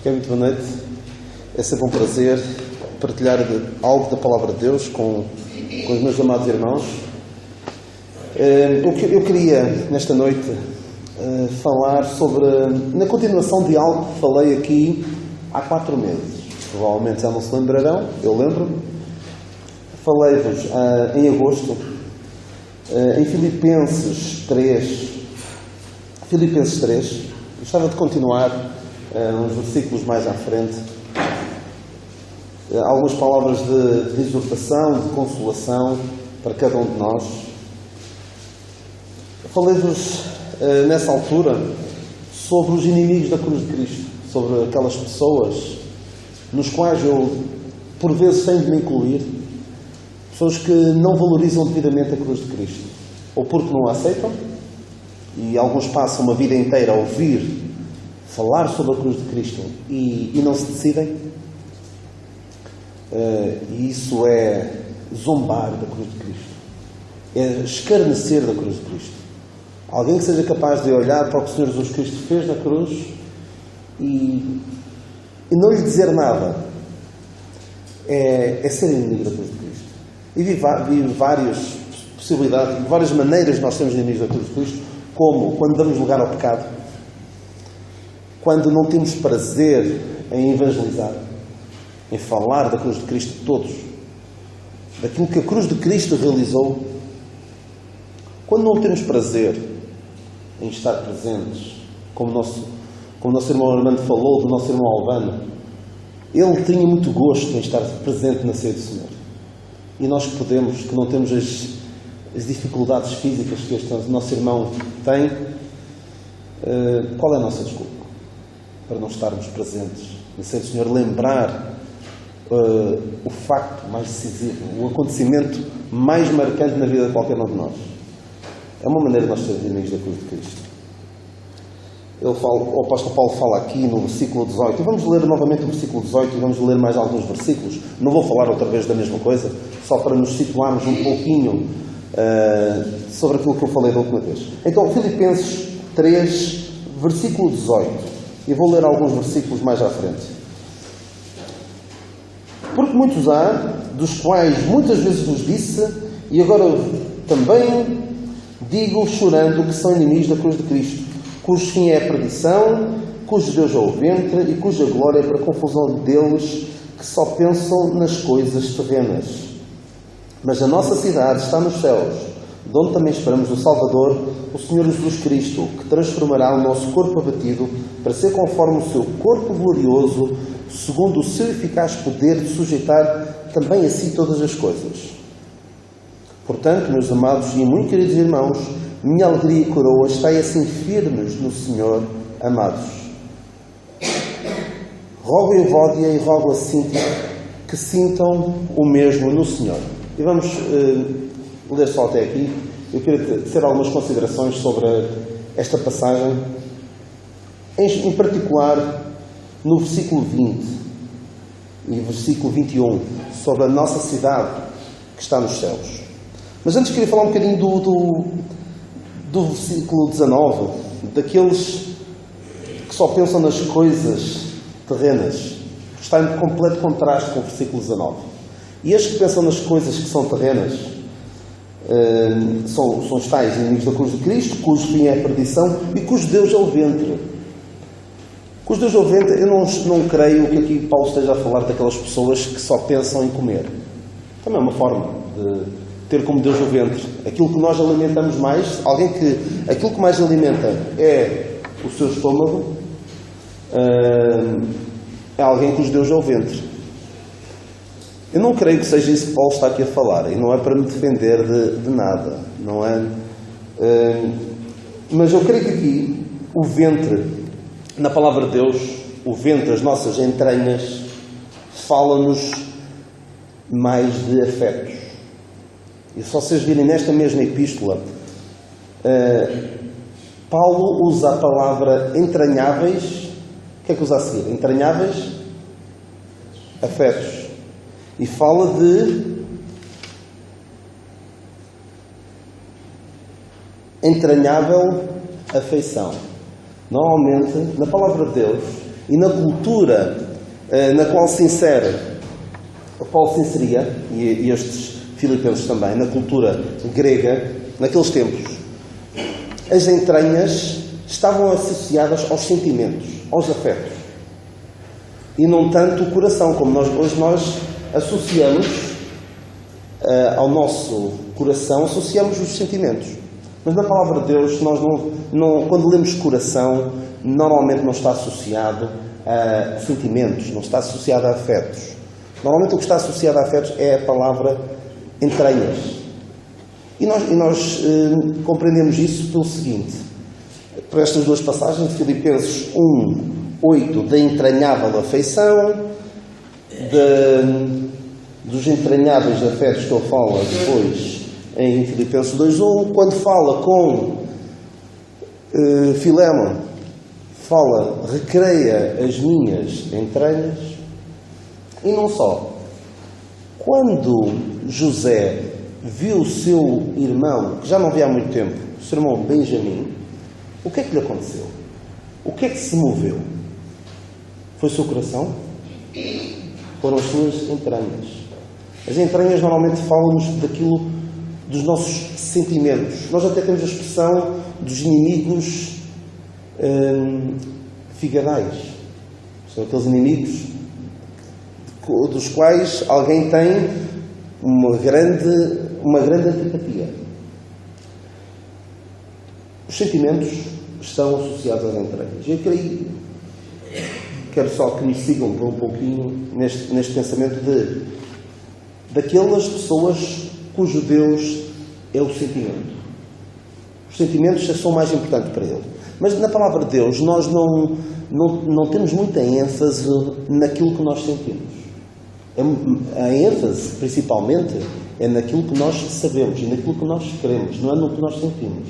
Muito boa noite. É sempre um prazer partilhar algo da Palavra de Deus com os meus amados irmãos. Eu queria, nesta noite, falar sobre, na continuação de algo que falei aqui há 4 meses. Provavelmente já não se lembrarão, eu lembro-me. Falei-vos em agosto, em Filipenses 3. Gostava de continuar uns versículos mais à frente. Algumas palavras de exortação, de consolação para cada um de nós. Falei-vos nessa altura sobre os inimigos da cruz de Cristo, sobre aquelas pessoas nos quais eu, por vezes, tenho de me incluir, pessoas que não valorizam devidamente a cruz de Cristo, ou porque não a aceitam, e alguns passam uma vida inteira a ouvir falar sobre a cruz de Cristo e não se decidem. E isso é zombar da cruz de Cristo, é escarnecer da cruz de Cristo. Alguém que seja capaz de olhar para o que o Senhor Jesus Cristo fez na cruz e não lhe dizer nada é ser inimigo da cruz de Cristo. E vi várias possibilidades, várias maneiras de nós sermos inimigos da cruz de Cristo, como quando damos lugar ao pecado, quando não temos prazer em evangelizar, em falar da cruz de Cristo de todos, daquilo que a cruz de Cristo realizou, quando não temos prazer em estar presentes, como o nosso irmão Armando falou, do nosso irmão Albano, ele tinha muito gosto em estar presente na ceia do Senhor. E nós que não temos as dificuldades físicas que este nosso irmão tem, qual é a nossa desculpa para não estarmos presentes na ceia do Senhor? Lembrar o facto mais decisivo, o acontecimento mais marcante na vida de qualquer um de nós. É uma maneira de nós sermos inimigos da cruz de Cristo. O apóstolo Paulo fala aqui no versículo 18, e vamos ler novamente o versículo 18 e vamos ler mais alguns versículos. Não vou falar outra vez da mesma coisa, só para nos situarmos um pouquinho sobre aquilo que eu falei da última vez. Então, Filipenses 3, versículo 18, e vou ler alguns versículos mais à frente. Porque muitos há, dos quais muitas vezes vos disse, e agora também digo chorando, que são inimigos da cruz de Cristo, cujo fim é a perdição, cujo Deus é o ventre e cuja glória é para a confusão deles que só pensam nas coisas terrenas. Mas a nossa cidade está nos céus, de onde também esperamos o Salvador, o Senhor Jesus Cristo, que transformará o nosso corpo abatido para ser conforme o seu corpo glorioso, segundo o seu eficaz poder de sujeitar também a si todas as coisas. Portanto, meus amados e muito queridos irmãos, minha alegria e coroa, estai assim firmes no Senhor, amados. Rogo a Evódia e rogo a Cíntia que sintam o mesmo no Senhor. E vamos ler só até aqui. Eu queria ter algumas considerações sobre esta passagem, em particular no versículo 20 e versículo 21, sobre a nossa cidade que está nos céus. Mas antes queria falar um bocadinho do versículo 19, daqueles que só pensam nas coisas terrenas. Está em completo contraste com o versículo 19. E estes que pensam nas coisas que são terrenas são os tais inimigos da cruz de Cristo, cujo fim é a perdição e cujo Deus é o ventre. Cujo Deus é o ventre, eu não creio que aqui Paulo esteja a falar daquelas pessoas que só pensam em comer. Também é uma forma de ter como Deus o ventre. Aquilo que nós alimentamos mais, aquilo que mais alimenta é o seu estômago, é alguém cujo Deus é o ventre. Eu não creio que seja isso que Paulo está aqui a falar, e não é para me defender de nada, não é? Mas eu creio que aqui o ventre, na palavra de Deus, o ventre, as nossas entranhas, fala-nos mais de afetos. E se vocês virem nesta mesma epístola, Paulo usa a palavra entranháveis. O que é que usa a seguir? Entranháveis afetos. E fala de entranhável afeição. Normalmente, na palavra de Deus, e na cultura na qual se insere, Paulo se inseria, e estes filipenses também, na cultura grega, naqueles tempos, as entranhas estavam associadas aos sentimentos, aos afetos, e não tanto o coração, como hoje nós associamos ao nosso coração, associamos os sentimentos. Mas na palavra de Deus, nós quando lemos coração, normalmente não está associado a sentimentos, não está associado a afetos. Normalmente o que está associado a afetos é a palavra entranhas. E nós compreendemos isso pelo seguinte, por estas duas passagens, de Filipenses 1:8, da entranhável afeição, dos entranháveis afetos que ele fala depois em Filipenses 2:1, quando fala com Filémon, fala, recreia as minhas entranhas, e não só. Quando José viu o seu irmão, que já não via há muito tempo, o seu irmão Benjamim, o que é que lhe aconteceu? O que é que se moveu? Foi o seu coração? Foram as suas entranhas. As entranhas normalmente falam-nos daquilo, dos nossos sentimentos. Nós até temos a expressão dos inimigos figadais. São aqueles inimigos dos quais alguém tem uma grande antipatia. Os sentimentos estão associados às entranhas. Eu quero só que me sigam por um pouquinho neste pensamento daquelas pessoas cujo Deus é o sentimento. Os sentimentos são mais importantes para ele. Mas na palavra de Deus nós não temos muita ênfase naquilo que nós sentimos. A ênfase, principalmente, é naquilo que nós sabemos e naquilo que nós queremos, não é no que nós sentimos.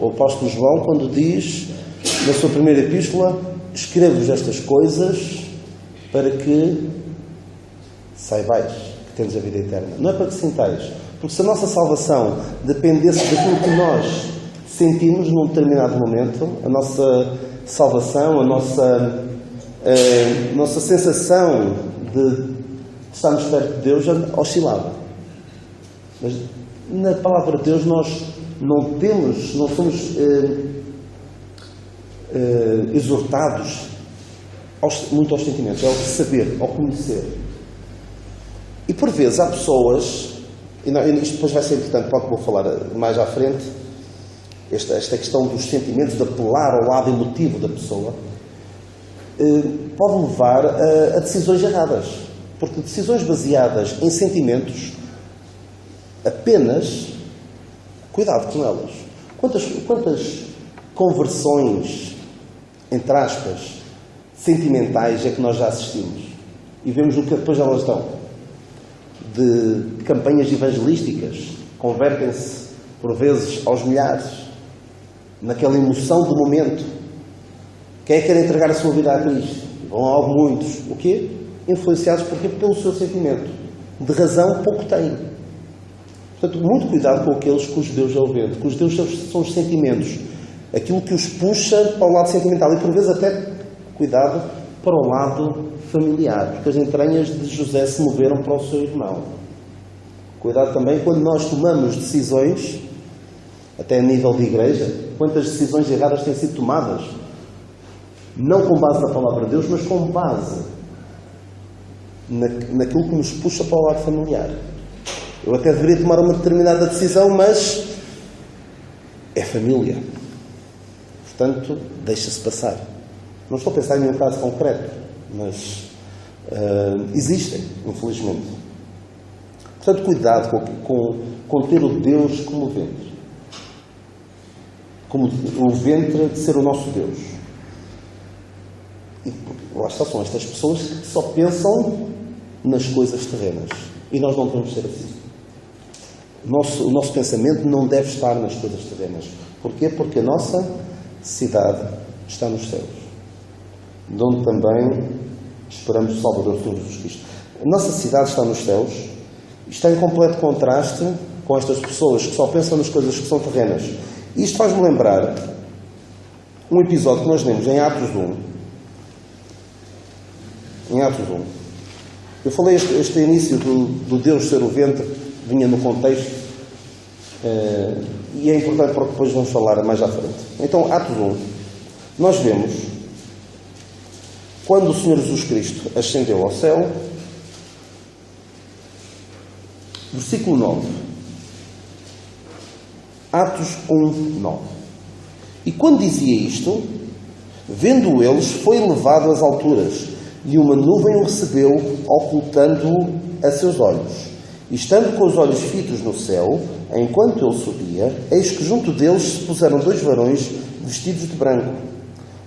O apóstolo João, quando diz na sua primeira epístola, escrevo-vos estas coisas para que saibais que temos a vida eterna. Não é para que sintais, porque se a nossa salvação dependesse daquilo que nós sentimos num determinado momento, a nossa salvação, a nossa sensação de estarmos perto de Deus já oscilava. Mas na palavra de Deus nós não somos exortados muito aos sentimentos, ao saber, ao conhecer. E por vezes há pessoas, e isto depois vai ser importante para o que vou falar mais à frente, esta questão dos sentimentos, de apelar ao lado emotivo da pessoa, pode levar a decisões erradas. Porque decisões baseadas em sentimentos, apenas, cuidado com elas. Quantas conversões, entre aspas, sentimentais é que nós já assistimos? E vemos o que depois elas dão. De campanhas evangelísticas, convertem-se, por vezes, aos milhares, naquela emoção do momento. Quem é que quer entregar a sua vida a Cristo? Vão a muitos. O quê? Influenciados pelo seu sentimento. De razão, pouco têm. Portanto, muito cuidado com aqueles cujo Deus é o vento, cujos Deus são os sentimentos. Aquilo que os puxa para o lado sentimental. E, por vezes, até, cuidado, para o lado familiar. Porque as entranhas de José se moveram para o seu irmão. Cuidado também quando nós tomamos decisões, até a nível de igreja, quantas decisões erradas têm sido tomadas. Não com base na palavra de Deus, mas com base naquilo que nos puxa para o lado familiar. Eu até deveria tomar uma determinada decisão, mas é família. Portanto, deixa-se passar. Não estou a pensar em nenhum caso concreto, mas existem, infelizmente. Portanto, cuidado com ter o Deus como ventre. Como o ventre de ser o nosso Deus. E lá está, são estas pessoas que só pensam nas coisas terrenas. E nós não devemos ser assim. O nosso pensamento não deve estar nas coisas terrenas. Porquê? Porque a nossa cidade está nos céus, de onde também esperamos o Salvador Senhor Jesus Cristo. A nossa cidade está nos céus e está em completo contraste com estas pessoas que só pensam nas coisas que são terrenas. E isto faz-me lembrar um episódio que nós lemos em Atos 1, em Atos 1. Eu falei este início do Deus ser o ventre, vinha no contexto, e é importante porque depois vamos falar mais à frente. Então, Atos 1, nós vemos, quando o Senhor Jesus Cristo ascendeu ao céu, versículo 9. Atos 1, 9. E quando dizia isto, vendo eles, foi levado às alturas, e uma nuvem o recebeu, ocultando-o a seus olhos. E estando com os olhos fitos no céu, enquanto ele subia, eis que junto deles se puseram 2 varões vestidos de branco,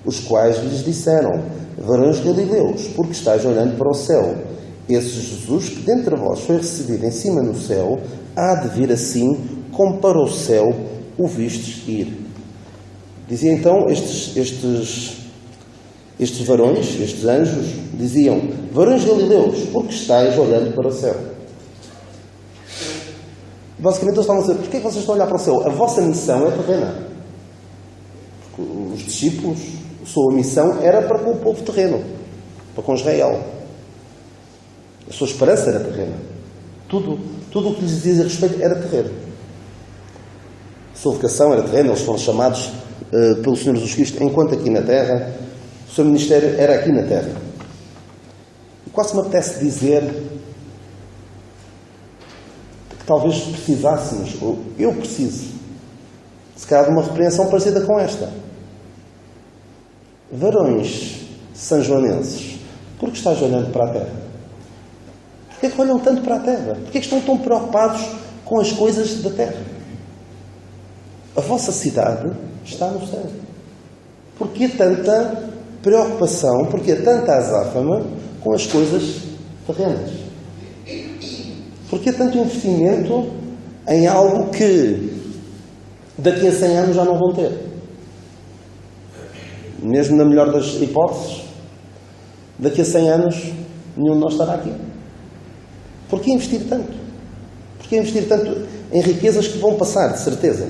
os quais lhes disseram: varões galileus, porque estáis olhando para o céu? Esse Jesus que dentre vós foi recebido em cima no céu, há de vir assim como para o céu o vistes ir. Dizia então estes varões, estes anjos, diziam: varões galileus, porque estáis olhando para o céu? Basicamente eles estavam a dizer: porquê é que vocês estão a olhar para o céu? A vossa missão é terrena. Porque os discípulos, a sua missão era para com o povo terreno, para com Israel. A sua esperança era terrena. Tudo o que lhes dizia a respeito era terreno. A sua vocação era terrena. Eles foram chamados pelo Senhor Jesus Cristo enquanto aqui na terra. O seu ministério era aqui na terra. E quase me apetece dizer que talvez precisássemos, ou eu preciso, se calhar de uma repreensão parecida com esta. Varões sanjoanenses, por que estáis olhando para a terra? Porquê é que olham tanto para a terra? Porquê é que estão tão preocupados com as coisas da terra? A vossa cidade está no céu. Porquê tanta preocupação, porquê tanta azáfama com as coisas terrenas? Porquê tanto investimento em algo que daqui a 100 anos já não vão ter? Mesmo na melhor das hipóteses, daqui a 100 anos nenhum de nós estará aqui. Porquê investir tanto? Porquê investir tanto em riquezas que vão passar, de certeza,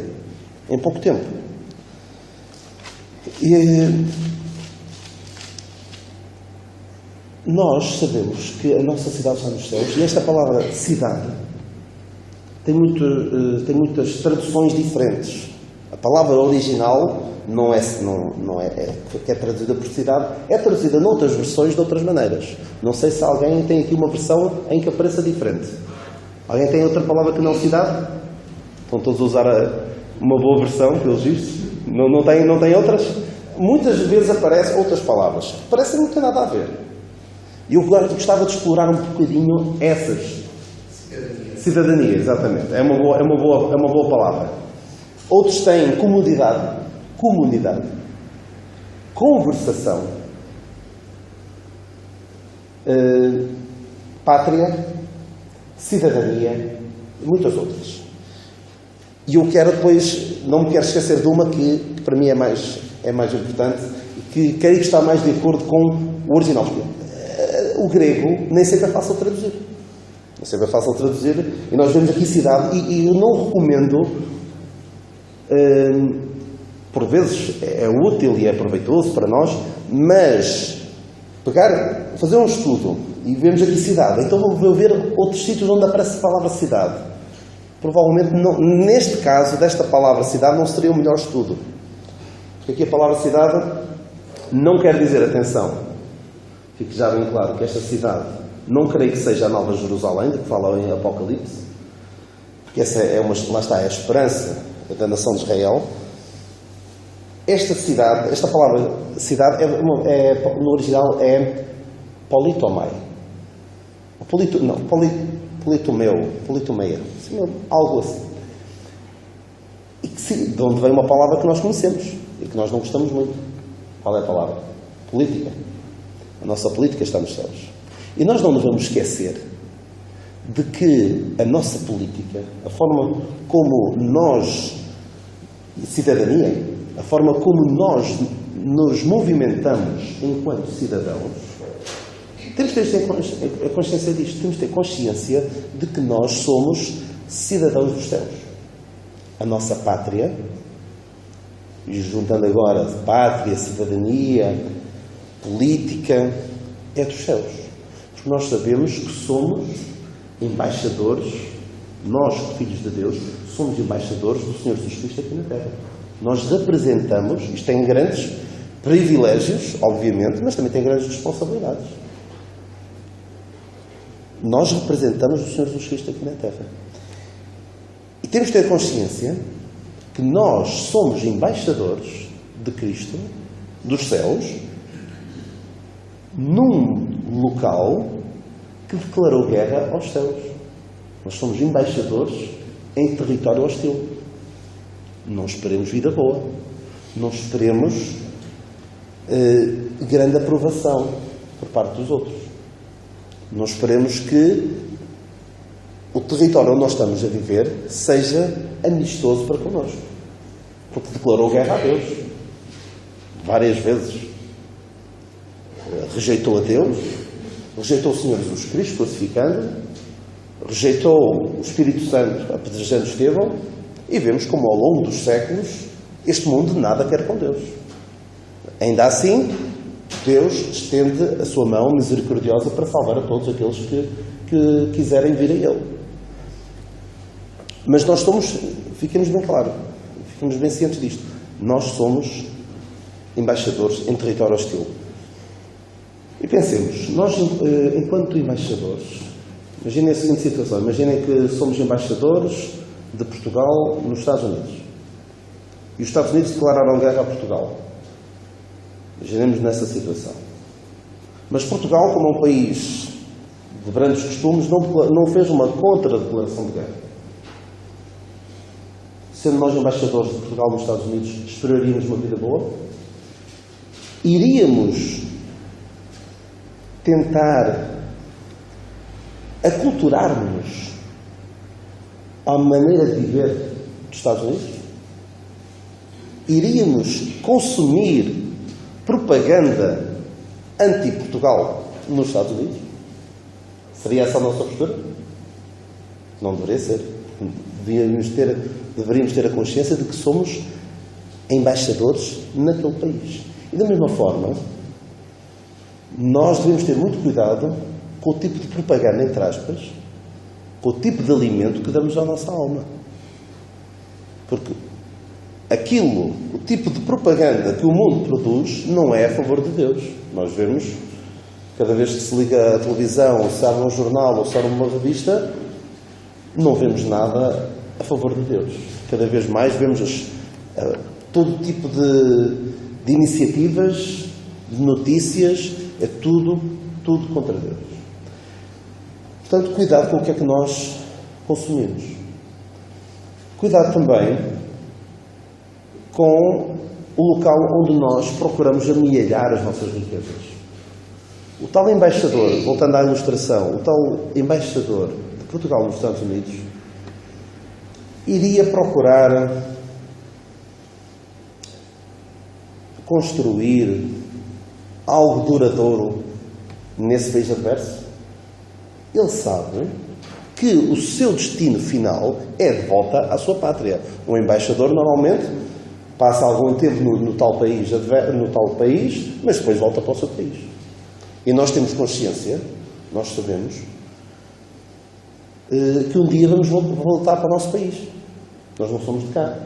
em pouco tempo? E nós sabemos que a nossa cidade está nos céus, e esta palavra cidade tem muitas traduções diferentes. A palavra original que é traduzida por cidade, é traduzida noutras versões de outras maneiras. Não sei se alguém tem aqui uma versão em que apareça diferente. Alguém tem outra palavra que não cidade? Estão todos a usar uma boa versão, pelos vistos? Não tem outras? Muitas vezes aparecem outras palavras. Parecem não ter nada a ver. E eu gostava de explorar um bocadinho essas. Cidadania, exatamente. É uma boa palavra. Outros têm comunidade, conversação, pátria, cidadania e muitas outras. E eu quero depois, não me quero esquecer de uma que para mim é mais importante e que creio que está mais de acordo com o original. O grego nem sempre é fácil traduzir. E nós vemos aqui cidade, e eu não recomendo, por vezes é útil e é proveitoso para nós, mas fazer um estudo e vemos aqui cidade, então vou ver outros sítios onde aparece a palavra cidade. Provavelmente, neste caso, desta palavra cidade, não seria o melhor estudo. Porque aqui a palavra cidade não quer dizer, atenção, fique já bem claro que esta cidade não creio que seja a Nova Jerusalém, de que fala em Apocalipse, porque essa lá está, é a esperança da nação de Israel. Esta palavra cidade, no original é politomai. Politomeia. Algo assim. De onde vem uma palavra que nós conhecemos e que nós não gostamos muito. Qual é a palavra? Política. A nossa política está nos céus. E nós não nos vamos esquecer de que a nossa política, a forma como nós, cidadania, a forma como nós nos movimentamos enquanto cidadãos, temos que ter a consciência disto, temos que ter consciência de que nós somos cidadãos dos céus. A nossa pátria, e juntando agora pátria, cidadania, política, é dos céus. Porque nós sabemos que somos embaixadores, nós, filhos de Deus, somos embaixadores do Senhor Jesus Cristo aqui na Terra. Nós representamos, isto tem grandes privilégios, obviamente, mas também tem grandes responsabilidades. Nós representamos o Senhor Jesus Cristo aqui na Terra. E temos que ter consciência que nós somos embaixadores de Cristo, dos céus, num local que declarou guerra aos céus. Nós somos embaixadores em território hostil. Não esperemos vida boa. Não esperemos grande aprovação por parte dos outros. Não esperemos que o território onde nós estamos a viver seja amistoso para connosco. Porque declarou guerra a Deus. Várias vezes. Rejeitou a Deus, rejeitou o Senhor Jesus Cristo, crucificando, rejeitou o Espírito Santo, apedrejando Estevão, e vemos como ao longo dos séculos este mundo nada quer com Deus. Ainda assim, Deus estende a sua mão misericordiosa para salvar a todos aqueles que quiserem vir a Ele. Mas nós fiquemos bem claros, fiquemos bem cientes disto, nós somos embaixadores em território hostil. E pensemos, nós, enquanto embaixadores, imaginem a seguinte situação, imaginem que somos embaixadores de Portugal nos Estados Unidos. E os Estados Unidos declararam guerra a Portugal. Imaginemos nessa situação. Mas Portugal, como é um país de grandes costumes, não fez uma contra-declaração de guerra. Sendo nós embaixadores de Portugal nos Estados Unidos, esperaríamos uma vida boa? Iríamos tentar aculturar-nos à maneira de viver dos Estados Unidos? Iríamos consumir propaganda anti-Portugal nos Estados Unidos? Seria essa a nossa postura? Não deveria ser. Deveríamos ter a consciência de que somos embaixadores naquele país. E da mesma forma, nós devemos ter muito cuidado com o tipo de propaganda, entre aspas, com o tipo de alimento que damos à nossa alma. Porque o tipo de propaganda que o mundo produz não é a favor de Deus. Nós vemos, cada vez que se liga a televisão, ou se abre um jornal, ou se abre uma revista, não vemos nada a favor de Deus. Cada vez mais vemos todo tipo de iniciativas, de notícias, é tudo contra Deus. Portanto, cuidado com o que é que nós consumimos. Cuidado também com o local onde nós procuramos amealhar as nossas riquezas. O tal embaixador, voltando à ilustração, o tal embaixador de Portugal nos Estados Unidos iria procurar construir algo duradouro nesse país adverso? Ele sabe que o seu destino final é de volta à sua pátria. O embaixador normalmente passa algum tempo no tal país, mas depois volta para o seu país. E nós temos consciência, nós sabemos, que um dia vamos voltar para o nosso país. Nós não somos de cá.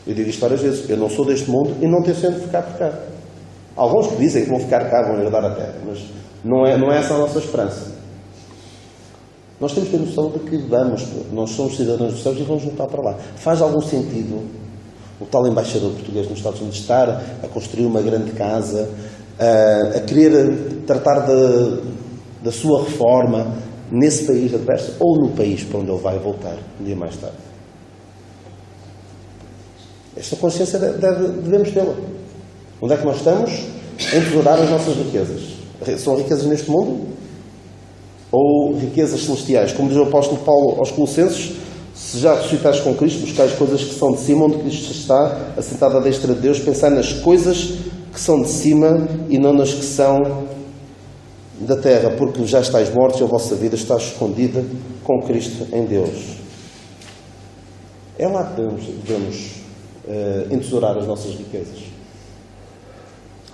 Eu digo isto várias vezes. Eu não sou deste mundo e não tenciono ficar por cá. Alguns que dizem que vão ficar cá, vão herdar a terra, mas não é essa a nossa esperança. Nós temos que ter noção de que nós somos cidadãos dos céus e vamos voltar para lá. Faz algum sentido o tal embaixador português nos Estados Unidos estar a construir uma grande casa, a querer tratar da sua reforma nesse país adverso ou no país para onde ele vai voltar um dia mais tarde? Esta consciência devemos tê-la. Onde é que nós estamos? Em tesourar as nossas riquezas. São riquezas neste mundo? Ou riquezas celestiais? Como diz o apóstolo Paulo aos Colossenses, se já ressuscitares com Cristo, buscais coisas que são de cima, onde Cristo está, assentado à destra de Deus, pensai nas coisas que são de cima e não nas que são da terra, porque já estáis mortos e a vossa vida está escondida com Cristo em Deus. É lá que devemos entesourar as nossas riquezas.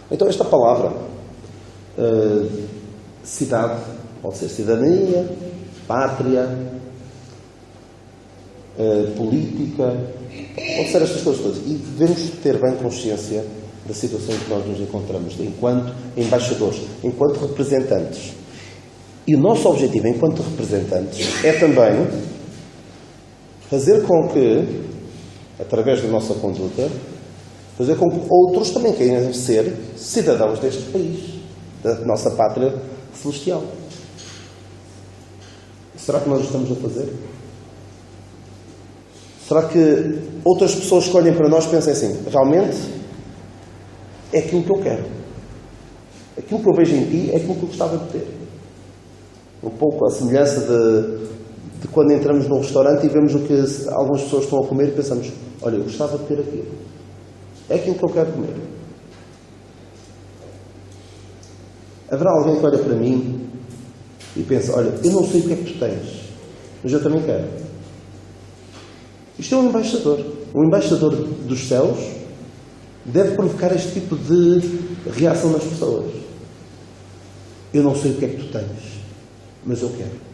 Então esta palavra cidade, pode ser cidadania, pátria, política, pode ser estas coisas todas. E devemos ter bem consciência da situação em que nós nos encontramos, enquanto embaixadores, enquanto representantes. E o nosso objetivo, enquanto representantes, é também fazer com que, através da nossa conduta, fazer com que outros também queiram ser cidadãos deste país, da nossa pátria celestial. Será que nós o estamos a fazer? Será que outras pessoas que olhem para nós e pensem assim, realmente é aquilo que eu quero. Aquilo que eu vejo em ti é aquilo que eu gostava de ter. Um pouco a semelhança de quando entramos num restaurante e vemos o que algumas pessoas estão a comer e pensamos, olha, eu gostava de ter aquilo. É aquilo que eu quero comer. Haverá alguém que olha para mim e pensa, olha, eu não sei o que é que tu tens, mas eu também quero. Isto é um embaixador. Um embaixador dos céus deve provocar este tipo de reação nas pessoas. Eu não sei o que é que tu tens, mas eu quero.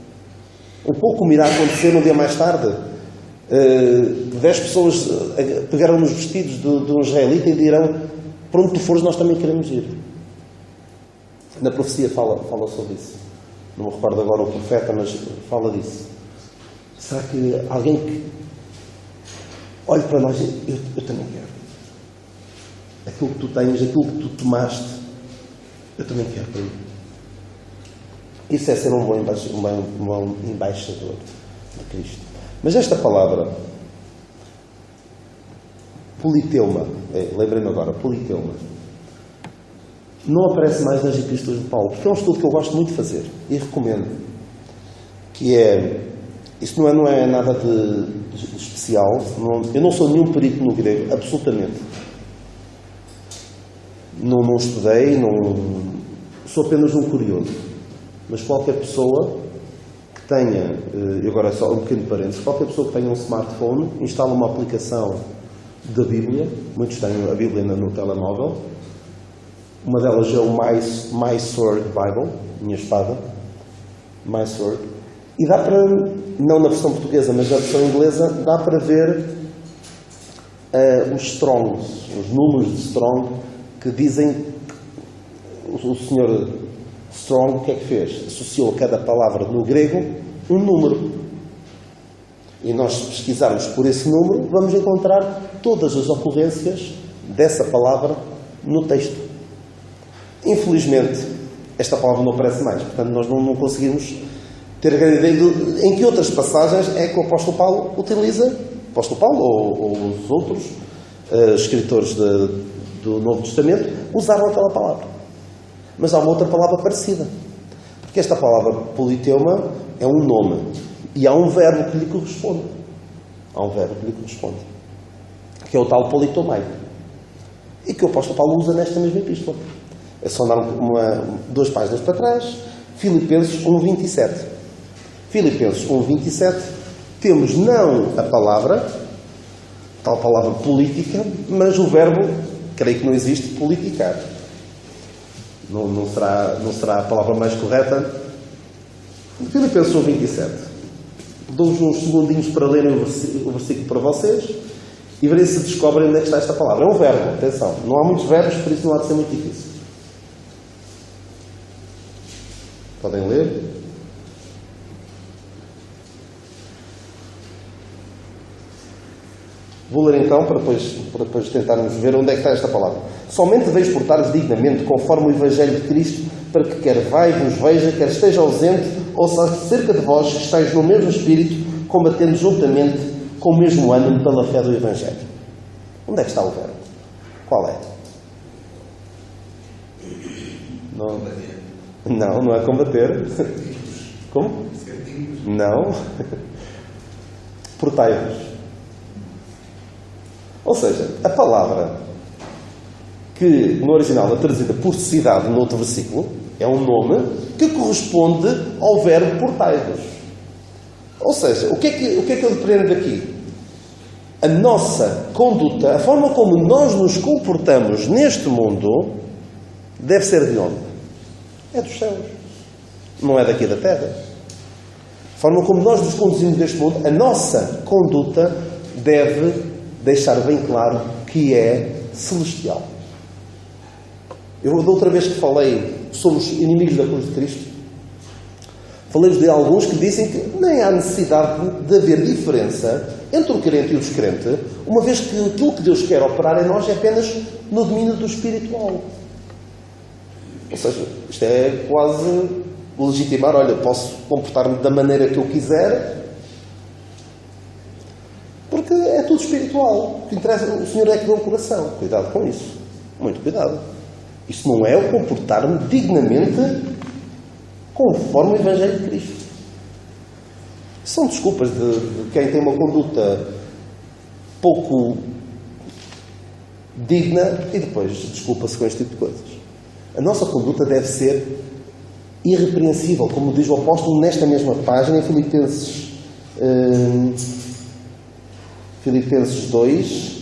Um pouco como irá acontecer um dia mais tarde. 10 pessoas pegaram nos vestidos de um israelita e dirão, para onde tu fores nós também queremos ir. Na profecia fala sobre isso. Não me recordo agora o profeta, mas fala disso. Será que alguém que olhe para nós e eu também quero. Aquilo que tu tens, aquilo que tu tomaste, eu também quero para mim. Isso é ser um bom embaixador de Cristo. Mas esta palavra, politeuma, lembrei-me agora, politeuma, não aparece mais nas epístolas de Paulo, porque é um estudo que eu gosto muito de fazer e recomendo, que é, isto não é nada de especial, eu não sou nenhum perito no grego, absolutamente. Não estudei, sou apenas um curioso. Mas qualquer pessoa que tenha, e agora é só um pequeno parênteses, qualquer pessoa que tenha um smartphone, instala uma aplicação da Bíblia, muitos têm a Bíblia no telemóvel, uma delas é o My Sword Bible, minha espada, My Sword, e dá para, não na versão portuguesa, mas na versão inglesa, dá para ver os strongs, os números de strong, que dizem, o senhor Strong, o que é que fez? Associou a cada palavra no grego um número. E nós, se pesquisarmos por esse número, vamos encontrar todas as ocorrências dessa palavra no texto. Infelizmente, esta palavra não aparece mais. Portanto, nós não conseguimos ter a grande ideia de em que outras passagens é que o apóstolo Paulo utiliza, o apóstolo Paulo ou os outros escritores do Novo Testamento usaram aquela palavra. Mas há uma outra palavra parecida. Porque esta palavra politeuma é um nome. E há um verbo que lhe corresponde. Há um verbo que lhe corresponde. Que é o tal politomai. E que o apóstolo Paulo usa nesta mesma epístola. É só dar 2 páginas para trás. Filipenses 1:27. Filipenses 1:27. Temos não a palavra, tal palavra política, mas o verbo, creio que não existe, politicar. Não será a palavra mais correta. Filipenses 1:27. Dou-vos uns segundinhos para lerem o versículo para vocês e verem se descobrem onde é que está esta palavra. É um verbo, atenção. Não há muitos verbos, por isso não há de ser muito difícil. Podem ler? Vou ler então, para depois tentarmos ver onde é que está esta palavra. Somente deveis portar-vos dignamente, conforme o Evangelho de Cristo, para que quer vos veja, quer esteja ausente, ou seja, cerca de vós, que estáis no mesmo espírito, combatendo juntamente com o mesmo ânimo pela fé do Evangelho. Onde é que está o verbo? Qual é? Não é combater. Como? Não. Portai-vos. Ou seja, a palavra que no original é traduzida por cidade no outro versículo é um nome que corresponde ao verbo portai-vos. Ou seja, o que é que eu depreendo daqui? A nossa conduta, a forma como nós nos comportamos neste mundo, deve ser de onde? É dos céus. não é daqui da Terra. A forma como nós nos conduzimos neste mundo, a nossa conduta deve deixar bem claro que é celestial. Eu, da outra vez que falei, somos inimigos da cruz de Cristo, falei-vos de alguns que dizem que nem há necessidade de haver diferença entre o crente e o descrente, uma vez que aquilo que Deus quer operar em nós é apenas no domínio do espiritual. Ou seja, isto é quase legitimar, olha, posso comportar-me da maneira que eu quiser, porque é tudo espiritual. O que interessa, o Senhor é que deu o coração. Cuidado com isso. Muito cuidado. Isso não é o comportar-me dignamente conforme o Evangelho de Cristo. São desculpas de quem tem uma conduta pouco digna e depois desculpa-se com este tipo de coisas. A nossa conduta deve ser irrepreensível, como diz o apóstolo nesta mesma página, em Filipenses 2,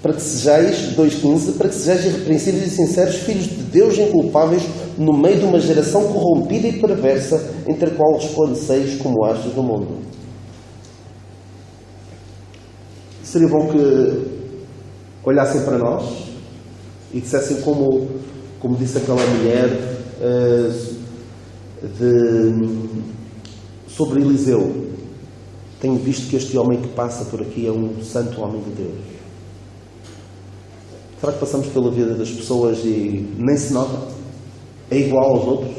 para que sejais, 2,15, para que sejais irrepreensíveis e sinceros, filhos de Deus inculpáveis, no meio de uma geração corrompida e perversa, entre a qual resplandeceis como astros do mundo. Seria bom que olhassem para nós e dissessem como disse aquela mulher sobre Eliseu: tenho visto que este homem que passa por aqui é um santo homem de Deus. Será que passamos pela vida das pessoas e nem se nota? É igual aos outros?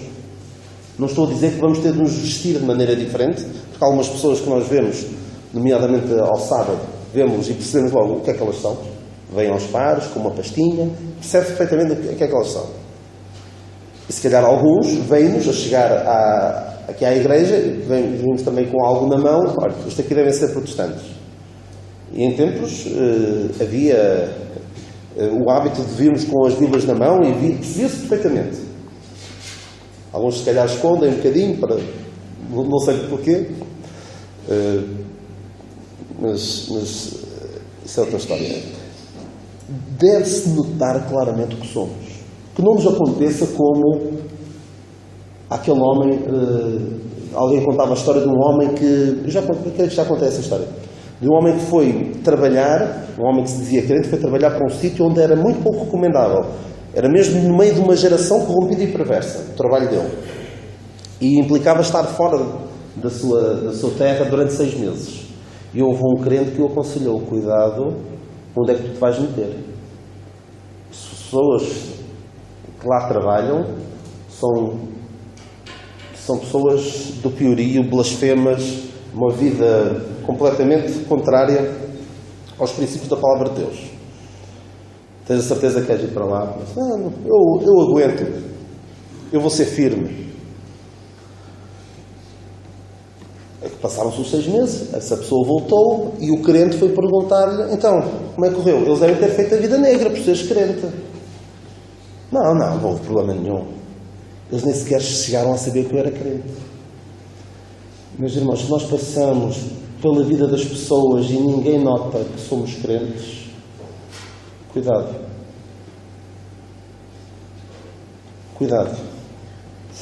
Não estou a dizer que vamos ter de nos vestir de maneira diferente, porque algumas pessoas que nós vemos, nomeadamente ao sábado, vemos e percebemos logo o que é que elas são. Vêm aos pares, com uma pastinha, percebe perfeitamente o que é que elas são. E se calhar alguns vêm-nos a chegar aqui à igreja, vimos também com algo na mão, olha, isto aqui devem ser protestantes. E em tempos havia o hábito de virmos com as Bíblias na mão e percebia-se perfeitamente. Alguns se calhar escondem um bocadinho, para não sei porquê, mas isso é outra história. Deve-se notar claramente o que somos. Que não nos aconteça como aquele homem, alguém contava a história de um homem que, eu já contei essa história, de um homem que foi trabalhar, um homem que se dizia crente, foi trabalhar para um sítio onde era muito pouco recomendável. Era mesmo no meio de uma geração corrompida e perversa, o trabalho dele. E implicava estar fora da sua terra durante 6 meses. E houve um crente que o aconselhou: cuidado, onde é que tu te vais meter? As pessoas que lá trabalham são pessoas do piorio, blasfemas, uma vida completamente contrária aos princípios da palavra de Deus. Tens a certeza que queres ir para lá? Não, eu aguento. Eu vou ser firme. É que passaram-se os 6 meses, essa pessoa voltou e o crente foi perguntar-lhe: então, como é que correu? Eles devem ter feito a vida negra por seres crente. Não houve problema nenhum. Eles nem sequer chegaram a saber que eu era crente. Meus irmãos, se nós passamos pela vida das pessoas e ninguém nota que somos crentes, cuidado. Cuidado.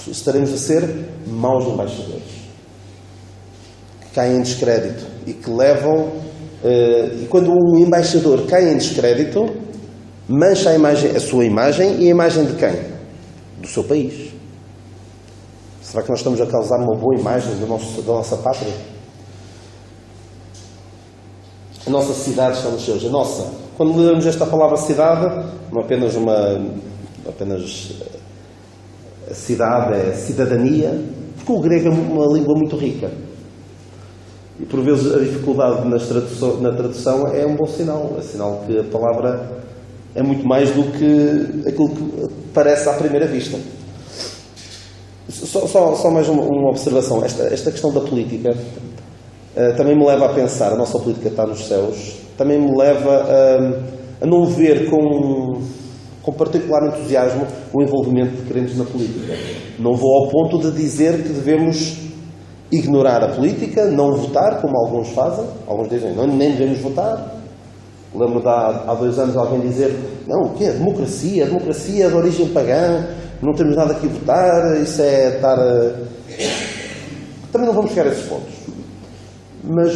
Estaremos a ser maus embaixadores. Que caem em descrédito e que levam... e quando um embaixador cai em descrédito, mancha a sua imagem e a imagem de quem? Do seu país. Será que nós estamos a causar uma boa imagem da nossa pátria? A nossa cidade está nos seus. A nossa. Quando lemos esta palavra cidade, não apenas a cidade é cidadania, porque o grego é uma língua muito rica. E por vezes a dificuldade na tradução é um bom sinal. É sinal que a palavra é muito mais do que aquilo que parece à primeira vista. Só mais uma observação. Esta questão da política também me leva a pensar, a nossa política está nos céus, também me leva a não ver com particular entusiasmo o envolvimento de crentes na política. Não vou ao ponto de dizer que devemos ignorar a política, não votar, como alguns fazem. Alguns dizem, nem devemos votar. Lembro de há 2 anos alguém dizer, não, o quê? A democracia é de origem pagã, não temos nada aqui a votar, isso é estar a... Também não vamos chegar a esses pontos. Mas,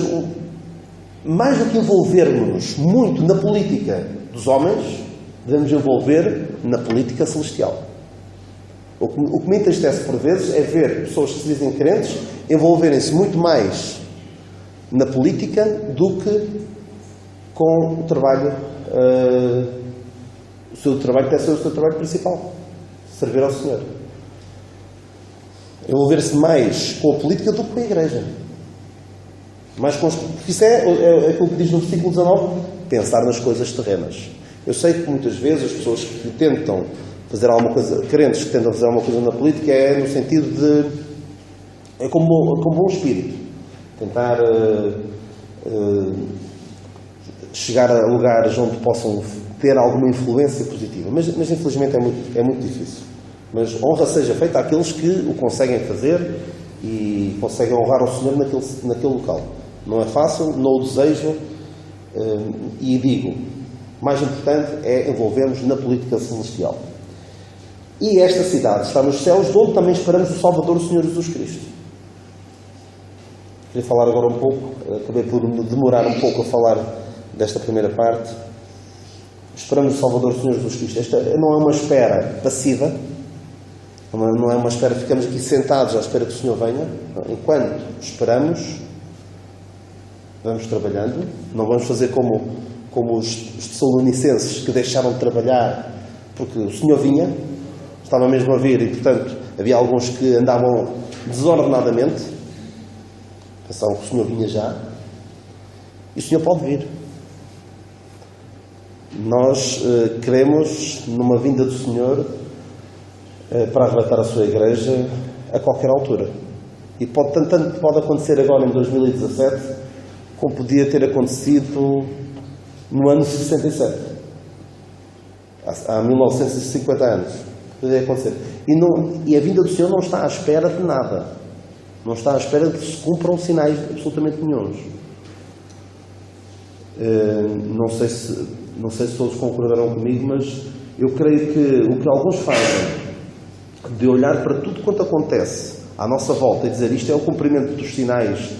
mais do que envolvermos-nos muito na política dos homens, devemos envolver na política celestial. O que me entristece por vezes é ver pessoas que se dizem crentes envolverem-se muito mais na política do que com o trabalho, o seu trabalho que deve ser o seu trabalho principal, servir ao Senhor. Envolver-se mais com a política do que com a igreja. Porque isso é aquilo que diz no versículo 19, pensar nas coisas terrenas. Eu sei que muitas vezes as pessoas que tentam fazer alguma coisa, crentes que tentam fazer alguma coisa na política, é no sentido de... é como bom espírito. Tentar chegar a lugares onde possam ter alguma influência positiva. Mas infelizmente é muito difícil. Mas honra seja feita àqueles que o conseguem fazer e conseguem honrar o Senhor naquele local. Não é fácil, não o desejo, e digo, mais importante é envolvermos na política celestial. E esta cidade está nos céus, de onde também esperamos o Salvador, o Senhor Jesus Cristo. Queria falar agora um pouco, acabei por demorar um pouco a falar desta primeira parte. Esperamos o Salvador, o Senhor Jesus Cristo. Esta não é uma espera passiva, não é uma espera, ficamos aqui sentados à espera que o Senhor venha. Enquanto esperamos, vamos trabalhando. Não vamos fazer como os tessalonicenses, que deixaram de trabalhar porque o Senhor vinha, estava mesmo a vir, e portanto havia alguns que andavam desordenadamente, pensavam que o Senhor vinha já, e o Senhor pode vir. Nós queremos numa vinda do Senhor para arrebatar a sua igreja a qualquer altura. E tanto pode acontecer agora em 2017, como podia ter acontecido no ano 67. Há 1950 anos. Podia acontecer. E a vinda do Senhor não está à espera de nada. Não está à espera de que se cumpram sinais absolutamente nenhuns. Não sei se todos concordarão comigo, mas eu creio que o que alguns fazem de olhar para tudo quanto acontece à nossa volta e dizer isto é o cumprimento dos sinais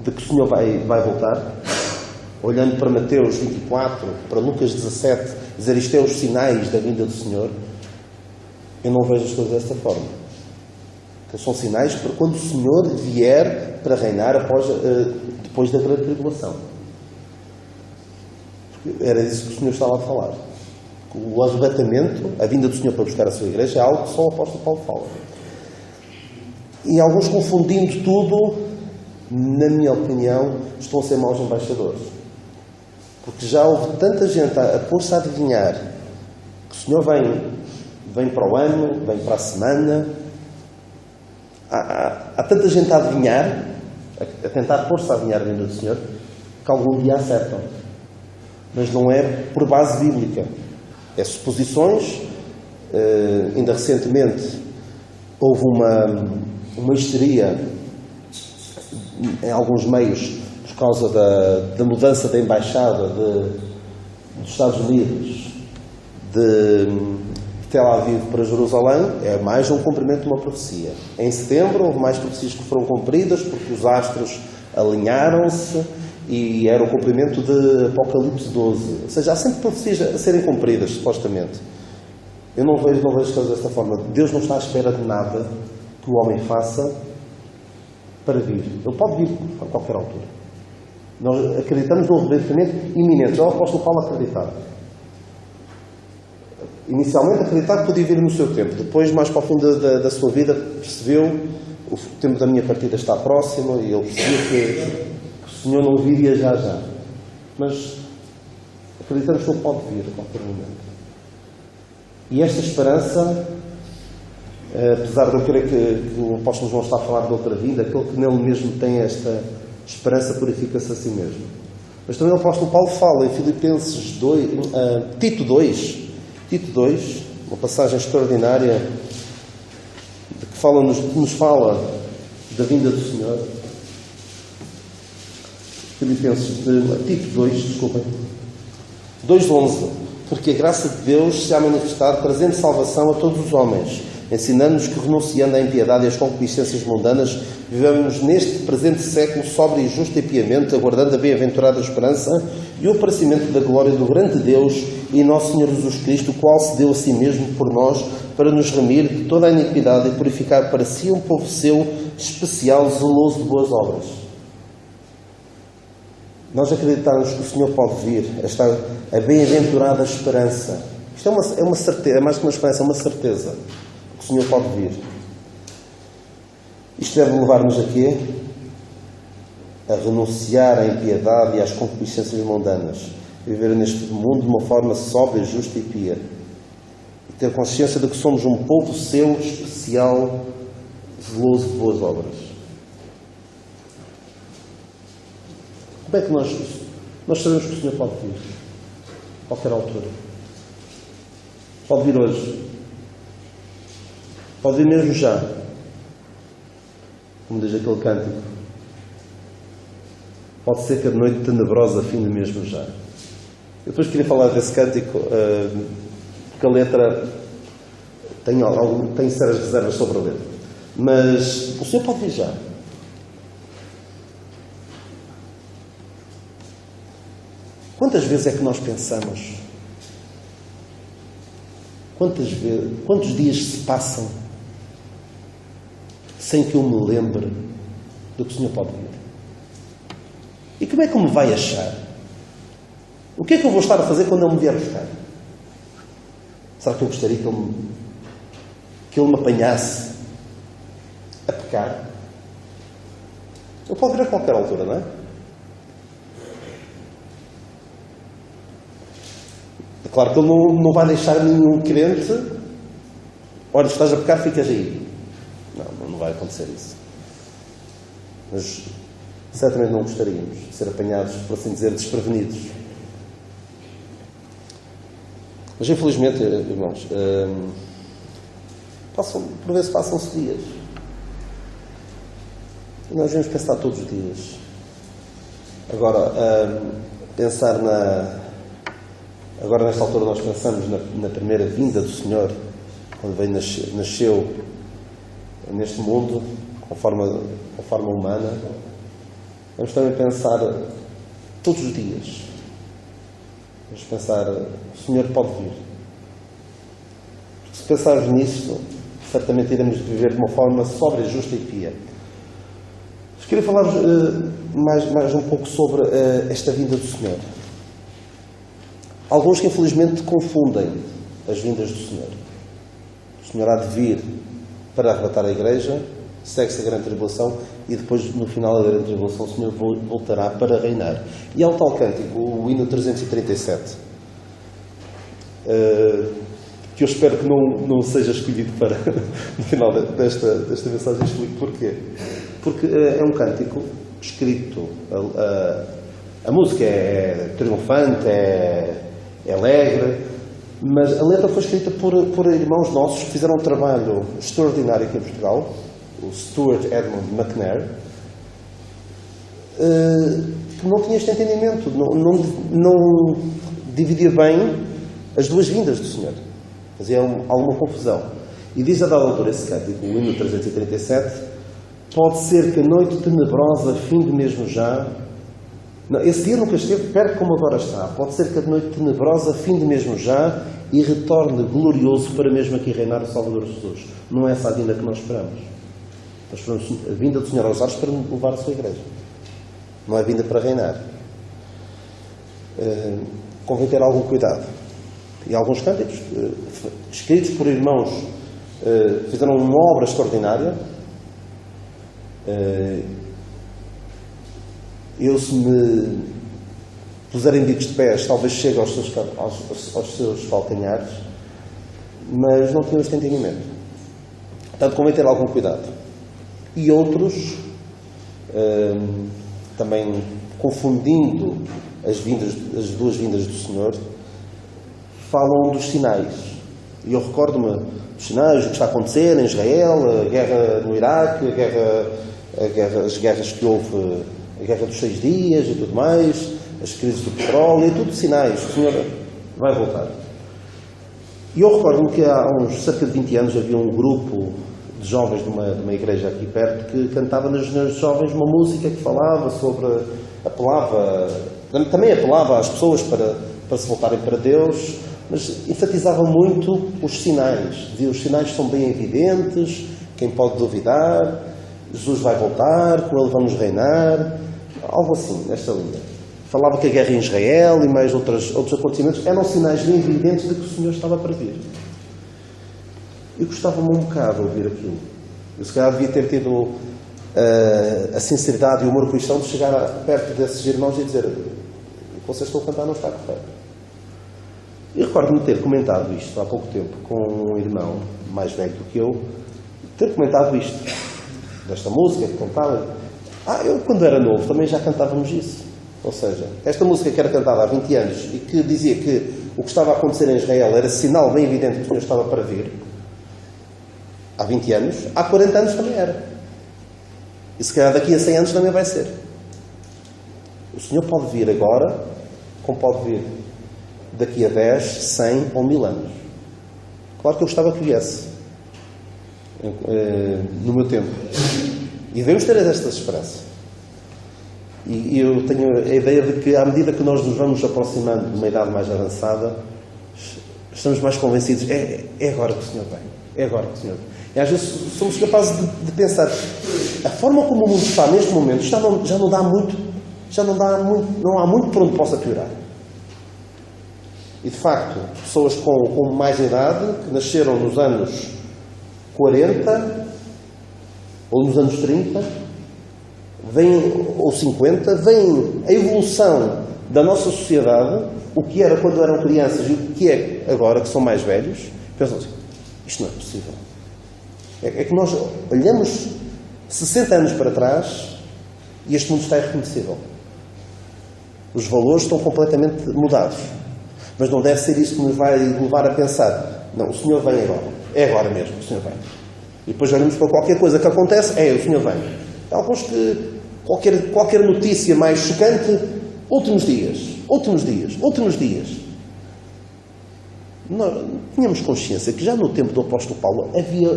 de que o Senhor vai voltar, olhando para Mateus 24, para Lucas 17, dizer isto é os sinais da vinda do Senhor, eu não vejo as coisas desta forma. Que são sinais para quando o Senhor vier para reinar depois da grande tribulação. Era disso que o Senhor estava a falar. O arrebatamento, a vinda do Senhor para buscar a sua igreja, é algo que só o apóstolo Paulo fala. E alguns, confundindo tudo, na minha opinião, estão a ser maus embaixadores. Porque já houve tanta gente a pôr-se a adivinhar que o Senhor vem para o ano, vem para a semana. Há tanta gente a adivinhar, a tentar pôr-se a adivinhar a vinda do Senhor, que algum dia acertam. Mas não é por base bíblica. É suposições. Ainda recentemente houve uma histeria em alguns meios por causa da mudança da embaixada dos Estados Unidos de Tel Aviv para Jerusalém. É mais um cumprimento de uma profecia. Em setembro houve mais profecias que foram cumpridas porque os astros alinharam-se e era o cumprimento de Apocalipse 12. Ou seja, há sempre profecias a serem cumpridas, supostamente. Eu não vejo as coisas desta forma. Deus não está à espera de nada que o homem faça para vir. Ele pode vir a qualquer altura. Nós acreditamos no arrebatamento iminente. Já o apóstolo Paulo acreditava. Inicialmente acreditava que podia vir no seu tempo. Depois, mais para o fim da sua vida, percebeu o tempo da minha partida está próximo e ele percebeu que o Senhor não viria já. Mas acreditamos que ele pode vir a qualquer momento. E esta esperança, apesar de eu crer que o apóstolo João está a falar de outra vida, aquele que nele mesmo tem esta esperança purifica-se a si mesmo. Mas também o apóstolo Paulo fala em Tito 2, uma passagem extraordinária que nos fala da vinda do Senhor. Tito 2:11. Porque a graça de Deus se há manifestado, trazendo salvação a todos os homens, ensinando-nos que, renunciando à impiedade e às concupiscências mundanas, vivemos neste presente século sóbrio e justo e piamente, aguardando a bem-aventurada esperança e o aparecimento da glória do grande Deus e nosso Senhor Jesus Cristo, o qual se deu a si mesmo por nós, para nos remir de toda a iniquidade e purificar para si um povo seu, especial, zeloso de boas obras. Nós acreditamos que o Senhor pode vir, a bem-aventurada esperança. Isto é uma certeza, é mais que uma esperança, é uma certeza que o Senhor pode vir. Isto deve levar-nos a quê? A renunciar à impiedade e às concupiscências mundanas, viver neste mundo de uma forma sóbria, justa e pia, e ter consciência de que somos um povo seu, especial, zeloso de boas obras. Como é que nós sabemos que o Senhor pode vir? A qualquer altura. Pode vir hoje. Pode vir mesmo já. Como diz aquele cântico. Pode ser que a noite tenebrosa finde mesmo já. Eu depois queria falar desse cântico, porque a letra tem sérias reservas sobre a letra. Mas o Senhor pode vir já. Quantas vezes é que nós pensamos? Quantos dias se passam sem que eu me lembre do que o Senhor pode vir? E como é que me vai achar? O que é que eu vou estar a fazer quando Ele me vier buscar? Será que eu gostaria que Ele me apanhasse a pecar? Ele pode vir a qualquer altura, não é? É claro que Ele não vai deixar nenhum crente. Olha, estás a pecar, ficas aí. Não vai acontecer isso. Mas certamente não gostaríamos de ser apanhados, por assim dizer, desprevenidos. Mas infelizmente, irmãos, por vezes passam-se dias. E nós devemos pensar todos os dias. Agora, agora nesta altura nós pensamos na primeira vinda do Senhor, quando veio nasceu neste mundo, com forma humana. Vamos também pensar todos os dias. Vamos pensar, o Senhor pode vir. Porque se pensarmos nisso, certamente iremos viver de uma forma sóbria, justa e pia. Mas queria falar-vos mais um pouco sobre esta vinda do Senhor. Alguns que infelizmente confundem as vindas do Senhor. O Senhor há de vir para arrebatar a Igreja, segue-se a grande tribulação e depois, no final da grande tribulação, o Senhor voltará para reinar. E há o tal cântico, o hino 337, que eu espero que não seja escolhido para, no final desta mensagem, explico porquê. Porque é um cântico escrito, a música é triunfante, é alegre, mas a letra foi escrita por irmãos nossos que fizeram um trabalho extraordinário aqui em Portugal, o Stuart Edmund McNair, que não tinha este entendimento, não dividia bem as duas vindas do Senhor, fazia alguma confusão. E diz a dada altura esse cântico, o hino 337, pode ser que a noite tenebrosa finde mesmo já. Não, esse dia nunca esteve perto como agora está. Pode ser que a noite tenebrosa finde mesmo já e retorne glorioso para mesmo aqui reinar o Salvador Jesus. Não é essa a vinda que nós esperamos. Nós esperamos a vinda do Senhor aos ares para levar a sua Igreja. Não é vinda para reinar. Convém ter algum cuidado. E alguns cânticos, escritos por irmãos, fizeram uma obra extraordinária. Eu, se me puserem bicos de pés, talvez chegue aos seus calcanhares, mas não tinham este entendimento. Portanto, convém ter algum cuidado. E outros, também confundindo as duas vindas do Senhor, falam dos sinais. E eu recordo-me dos sinais, o que está a acontecer em Israel, a guerra no Iraque, as guerras que houve, a guerra dos 6 dias e tudo mais, as crises do petróleo, e tudo sinais. O Senhor vai voltar. E eu recordo-me que há uns cerca de 20 anos havia um grupo de jovens de uma igreja aqui perto que cantava nas reuniões de jovens uma música que falava sobre, também apelava às pessoas para se voltarem para Deus, mas enfatizava muito os sinais. Dizia, os sinais são bem evidentes, quem pode duvidar, Jesus vai voltar, com Ele vamos reinar, algo assim, nesta linha. Falava que a guerra em Israel e mais outros acontecimentos eram sinais bem evidentes de que o Senhor estava para vir. Eu gostava-me um bocado de ouvir aquilo. Eu se calhar devia ter tido a sinceridade e o humor cristão de chegar perto desses irmãos e dizer: o que vocês estão a cantar não está correto. E recordo-me ter comentado isto há pouco tempo com um irmão mais velho do que eu, ter comentado isto, desta música que contava. Eu quando era novo também já cantávamos isso. Ou seja, esta música que era cantada há 20 anos e que dizia que o que estava a acontecer em Israel era sinal bem evidente que o Senhor estava para vir, há 20 anos, há 40 anos também era. E se calhar daqui a 100 anos também vai ser. O Senhor pode vir agora, como pode vir daqui a 10, 100 ou 1000 anos. Claro que eu gostava que viesse no meu tempo. E devemos ter esta esperança. E eu tenho a ideia de que, à medida que nós nos vamos aproximando de uma idade mais avançada, estamos mais convencidos, é agora que o Senhor vem. É agora que o Senhor vem. E às vezes somos capazes de pensar, a forma como o mundo está neste momento já não há muito por onde possa piorar. E de facto, pessoas com mais idade, que nasceram nos anos 40 ou nos anos 30, ou 50, veem a evolução da nossa sociedade, o que era quando eram crianças e o que é agora, que são mais velhos, pensam assim, isto não é possível. É que nós olhamos 60 anos para trás e este mundo está irreconhecível. Os valores estão completamente mudados. Mas não deve ser isso que nos vai levar a pensar, não, o Senhor vem agora. É agora mesmo, o Senhor vem. E depois olhamos para qualquer coisa que acontece, o Senhor vem. Há alguns que qualquer notícia mais chocante, últimos dias. Nós tínhamos consciência que já no tempo do apóstolo Paulo havia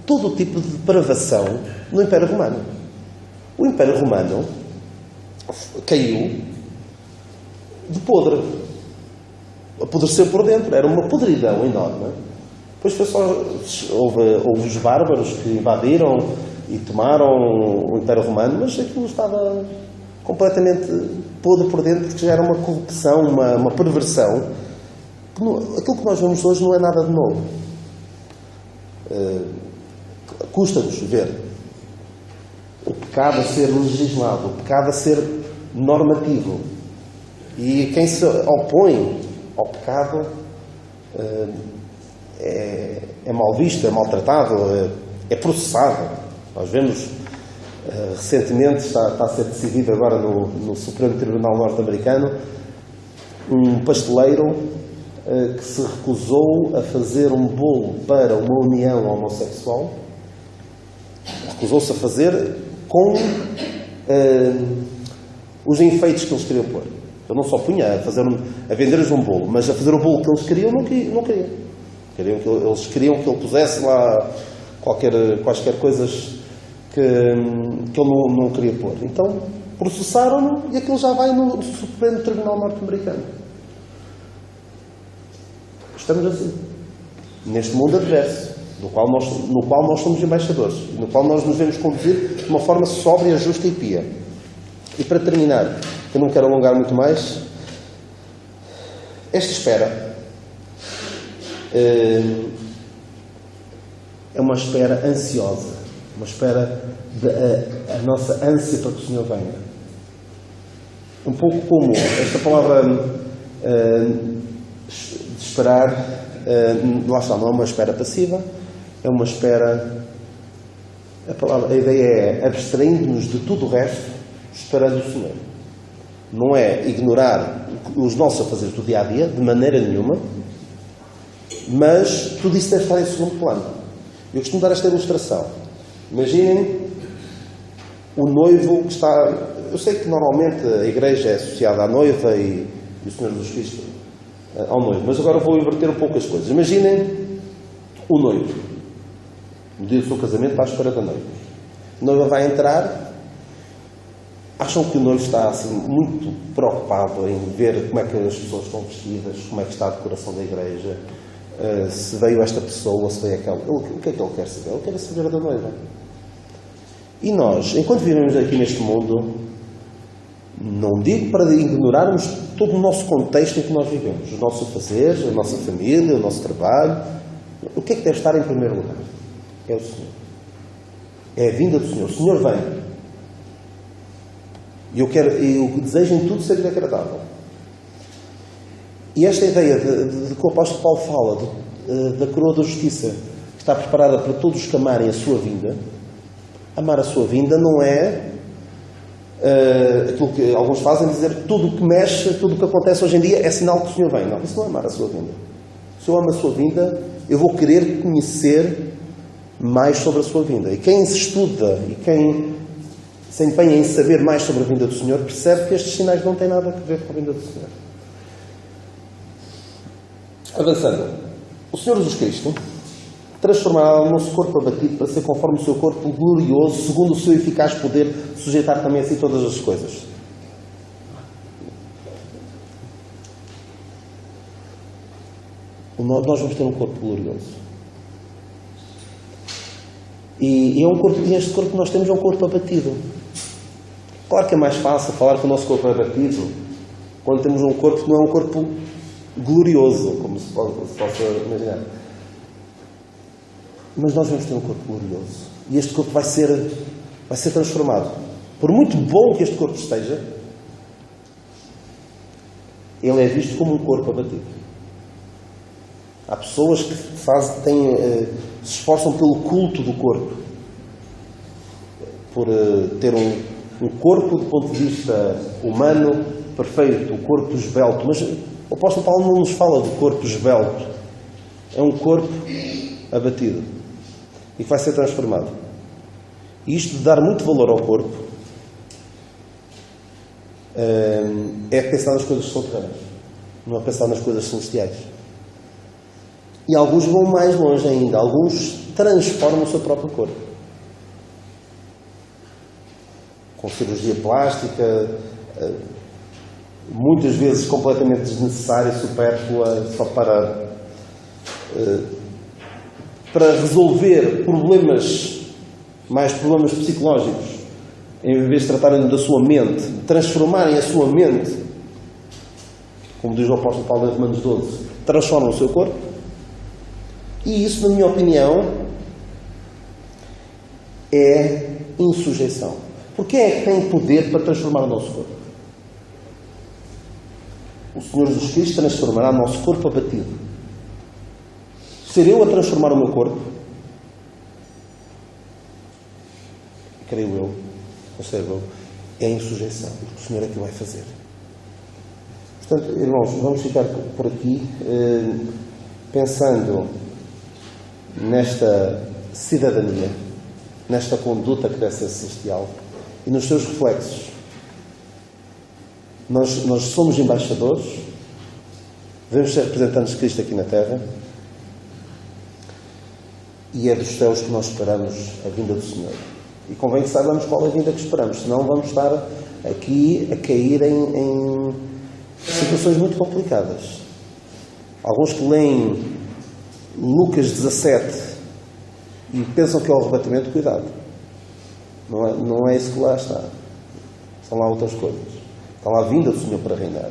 todo o tipo de depravação no Império Romano. O Império Romano caiu de podre. Apodreceu por dentro. Era uma podridão enorme. Depois houve os bárbaros que invadiram e tomaram o Império Romano, mas aquilo estava completamente podre por dentro, porque já era uma corrupção, uma perversão. Aquilo que nós vemos hoje não é nada de novo. Custa-nos ver o pecado a ser legislado, o pecado a ser normativo. E quem se opõe ao pecado é mal visto, é maltratado, é processado. Nós vemos, recentemente, está a ser decidido agora no Supremo Tribunal Norte-Americano, um pasteleiro que se recusou a fazer um bolo para uma união homossexual. Recusou-se a fazer com os enfeites que eles queriam pôr. Ele não só punha a vender-lhes um bolo, mas a fazer o bolo que eles queriam, não queriam. Eles queriam que ele pusesse lá quaisquer coisas que ele não queria pôr. Então, processaram-no e aquilo já vai no Supremo Tribunal Norte-Americano. Estamos assim, neste mundo adverso, no qual nós somos embaixadores, no qual nós nos devemos conduzir de uma forma sóbria, justa e pia. E para terminar, eu não quero alongar muito mais, esta espera é uma espera ansiosa, uma espera a nossa ânsia para que o Senhor venha. Um pouco como esta palavra de esperar, lá está, não é uma espera passiva, é uma espera, a ideia é abstraindo-nos de tudo o resto, esperando o Senhor. Não é ignorar os nossos afazeres do dia-a-dia, de maneira nenhuma, mas tudo isso deve estar em segundo plano. Eu costumo dar esta ilustração. Imaginem o noivo que está... Eu sei que normalmente a igreja é associada à noiva e o Senhor Jesus Cristo ao noivo. Mas agora vou inverter um pouco as coisas. Imaginem o noivo. No dia do seu casamento está à espera da noiva. A noiva vai entrar. Acham que o noivo está assim, muito preocupado em ver como é que as pessoas estão vestidas, como é que está a decoração da igreja, se veio esta pessoa, se veio aquela. O que é que ele quer saber? Ele quer saber da noiva. E nós, enquanto vivemos aqui neste mundo, não digo para ignorarmos todo o nosso contexto em que nós vivemos, os nossos afazeres, a nossa família, o nosso trabalho. O que é que deve estar em primeiro lugar? É o Senhor. É a vinda do Senhor. O Senhor vem. E eu desejo em tudo ser agradável. E esta ideia de que o apóstolo Paulo fala, da coroa da justiça, que está preparada para todos que amarem a sua vinda, amar a sua vinda não é aquilo que alguns fazem, dizer tudo o que mexe, tudo o que acontece hoje em dia é sinal que o Senhor vem. Não, isso não é amar a sua vinda. Se eu amo a sua vinda, eu vou querer conhecer mais sobre a sua vinda. E quem se estuda e quem se empenha em saber mais sobre a vinda do Senhor, percebe que estes sinais não têm nada a ver com a vinda do Senhor. Avançando. O Senhor Jesus Cristo transformará o nosso corpo abatido para ser conforme o seu corpo glorioso, segundo o seu eficaz poder, sujeitar também a si todas as coisas. Nós vamos ter um corpo glorioso. E este corpo que nós temos é um corpo abatido. Claro que é mais fácil falar que o nosso corpo é abatido quando temos um corpo que não é um corpo glorioso, como se possa imaginar. Mas nós vamos ter um corpo glorioso. E este corpo vai ser transformado. Por muito bom que este corpo esteja, ele é visto como um corpo abatido. Há pessoas que se esforçam pelo culto do corpo. Por ter um corpo do ponto de vista humano perfeito, o corpo esbelto. Mas o apóstolo Paulo não nos fala de corpo esbelto. É um corpo abatido. E que vai ser transformado. E isto de dar muito valor ao corpo é pensar nas coisas terrenas. Não é pensar nas coisas celestiais. E alguns vão mais longe ainda. Alguns transformam o seu próprio corpo. Com cirurgia plástica, muitas vezes completamente desnecessária, supérflua, só para resolver mais problemas psicológicos, em vez de tratarem da sua mente, transformarem a sua mente, como diz o apóstolo Paulo em Romanos 12, transformam o seu corpo. E isso, na minha opinião, é insujeição. Porque é que tem poder para transformar o nosso corpo? O Senhor Jesus Cristo transformará o nosso corpo abatido. Ser eu a transformar o meu corpo? Creio eu, conservo eu, é insujeição. O Senhor é que vai fazer. Portanto, irmãos, vamos ficar por aqui pensando nesta cidadania, nesta conduta que deve ser celestial e nos seus reflexos. Nós somos embaixadores, devemos ser representantes de Cristo aqui na Terra, e é dos céus que nós esperamos a vinda do Senhor. E convém que saibamos qual é a vinda que esperamos, senão vamos estar aqui a cair em situações muito complicadas. Alguns que leem Lucas 17 e pensam que é o arrebatamento, cuidado. Não é isso que lá está. São lá outras coisas. Está lá a vinda do Senhor para reinar.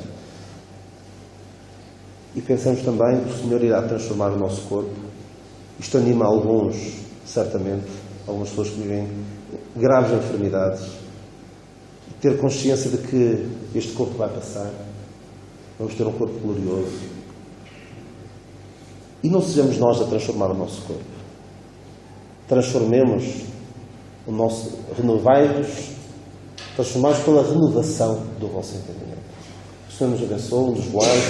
E pensamos também que o Senhor irá transformar o nosso corpo. Isto anima alguns, certamente, algumas pessoas que vivem graves enfermidades, ter consciência de que este corpo vai passar. Vamos ter um corpo glorioso. E não sejamos nós a transformar o nosso corpo. Transformemos o nosso... Renovai-vos, transformai-vos pela renovação do vosso entendimento. O Senhor nos abençoe, nos guarde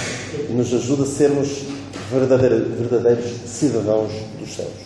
e nos ajude a sermos verdadeiros cidadãos dos céus.